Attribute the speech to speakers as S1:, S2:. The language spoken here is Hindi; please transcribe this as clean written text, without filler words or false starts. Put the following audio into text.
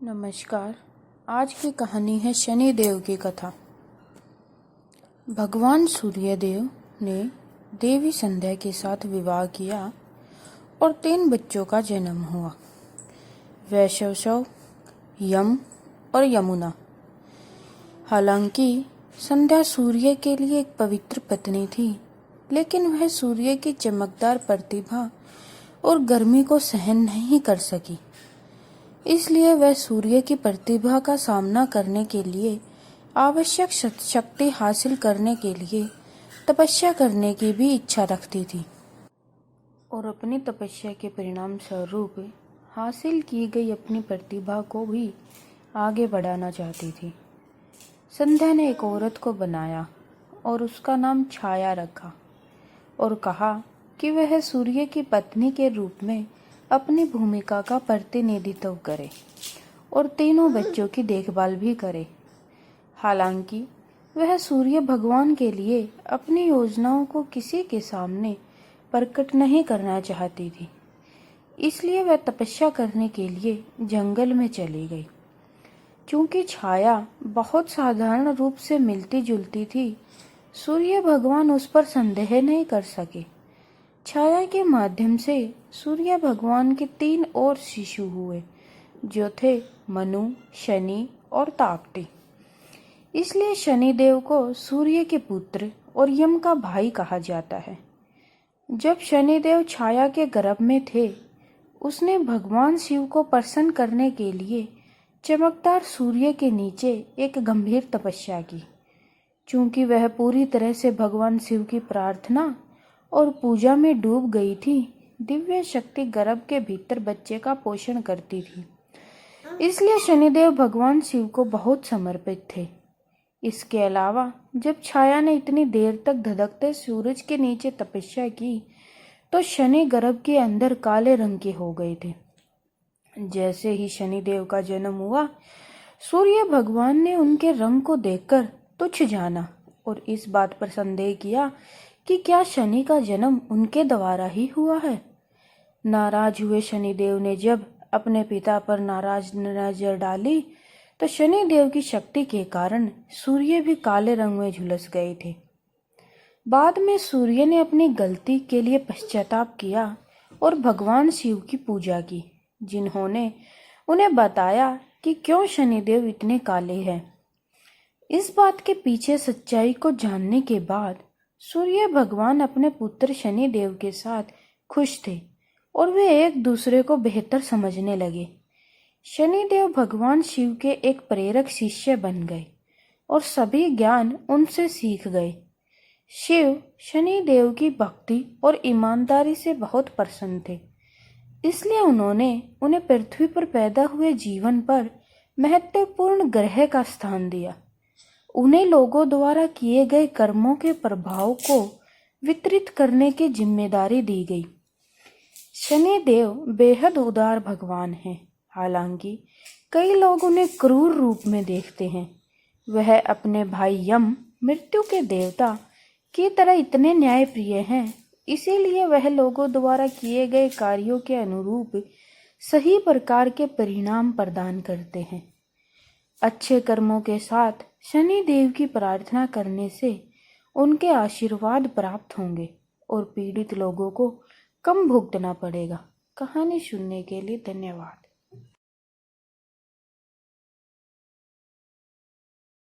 S1: नमस्कार। आज की कहानी है शनिदेव की कथा। भगवान सूर्यदेव ने देवी संध्या के साथ विवाह किया और 3 बच्चों का जन्म हुआ, वैशव, यम और यमुना। हालांकि संध्या सूर्य के लिए एक पवित्र पत्नी थी, लेकिन वह सूर्य की चमकदार प्रतिभा और गर्मी को सहन नहीं कर सकी। इसलिए वह सूर्य की प्रतिभा का सामना करने के लिए, आवश्यक शक्ति हासिल करने के लिए तपस्या करने की भी इच्छा रखती थी और अपनी तपस्या के परिणाम स्वरूप हासिल की गई अपनी प्रतिभा को भी आगे बढ़ाना चाहती थी। संध्या ने एक औरत को बनाया और उसका नाम छाया रखा और कहा कि वह सूर्य की पत्नी के रूप में अपनी भूमिका का प्रतिनिधित्व करे और तीनों बच्चों की देखभाल भी करे। हालांकि वह सूर्य भगवान के लिए अपनी योजनाओं को किसी के सामने प्रकट नहीं करना चाहती थी, इसलिए वह तपस्या करने के लिए जंगल में चली गई। चूंकि छाया बहुत साधारण रूप से मिलती जुलती थी, सूर्य भगवान उस पर संदेह नहीं कर सके। छाया के माध्यम से सूर्य भगवान के 3 और शिशु हुए, जो थे मनु, शनि और ताप्ती। इसलिए शनिदेव को सूर्य के पुत्र और यम का भाई कहा जाता है। जब शनिदेव छाया के गर्भ में थे, उसने भगवान शिव को प्रसन्न करने के लिए चमकदार सूर्य के नीचे एक गंभीर तपस्या की। चूंकि वह पूरी तरह से भगवान शिव की प्रार्थना और पूजा में डूब गई थी, दिव्य शक्ति गर्भ के भीतर बच्चे का पोषण करती थी। इसलिए शनिदेव भगवान शिव को बहुत समर्पित थे। इसके अलावा जब छाया ने इतनी देर तक धधकते सूरज के नीचे तपस्या की, तो शनि गर्भ के अंदर काले रंग के हो गए थे। जैसे ही शनिदेव का जन्म हुआ, सूर्य भगवान ने उनके रंग को देखकर तुच्छ जाना और इस बात पर संदेह किया कि क्या शनि का जन्म उनके द्वारा ही हुआ है। नाराज हुए शनिदेव ने जब अपने पिता पर नाराज नजर डाली, तो शनिदेव की शक्ति के कारण सूर्य भी काले रंग में झुलस गए थे। बाद में सूर्य ने अपनी गलती के लिए पश्चाताप किया और भगवान शिव की पूजा की, जिन्होंने उन्हें बताया कि क्यों शनिदेव इतने काले हैं। इस बात के पीछे सच्चाई को जानने के बाद सूर्य भगवान अपने पुत्र शनिदेव के साथ खुश थे और वे एक दूसरे को बेहतर समझने लगे। शनिदेव भगवान शिव के एक प्रेरक शिष्य बन गए और सभी ज्ञान उनसे सीख गए। शिव शनिदेव की भक्ति और ईमानदारी से बहुत प्रसन्न थे, इसलिए उन्होंने उन्हें पृथ्वी पर पैदा हुए जीवन पर महत्वपूर्ण ग्रह का स्थान दिया। उन्हें लोगों द्वारा किए गए कर्मों के प्रभाव को वितरित करने की जिम्मेदारी दी गई। शनिदेव बेहद उदार भगवान हैं। हालांकि कई लोग उन्हें क्रूर रूप में देखते हैं। वह अपने भाई यम, मृत्यु के देवता की तरह इतने न्यायप्रिय हैं, इसीलिए वह लोगों द्वारा किए गए कार्यों के अनुरूप सही प्रकार के परिणाम प्रदान करते हैं। अच्छे कर्मों के साथ शनि देव की प्रार्थना करने से उनके आशीर्वाद प्राप्त होंगे और पीड़ित लोगों को कम भुगतना पड़ेगा। कहानी सुनने के लिए धन्यवाद।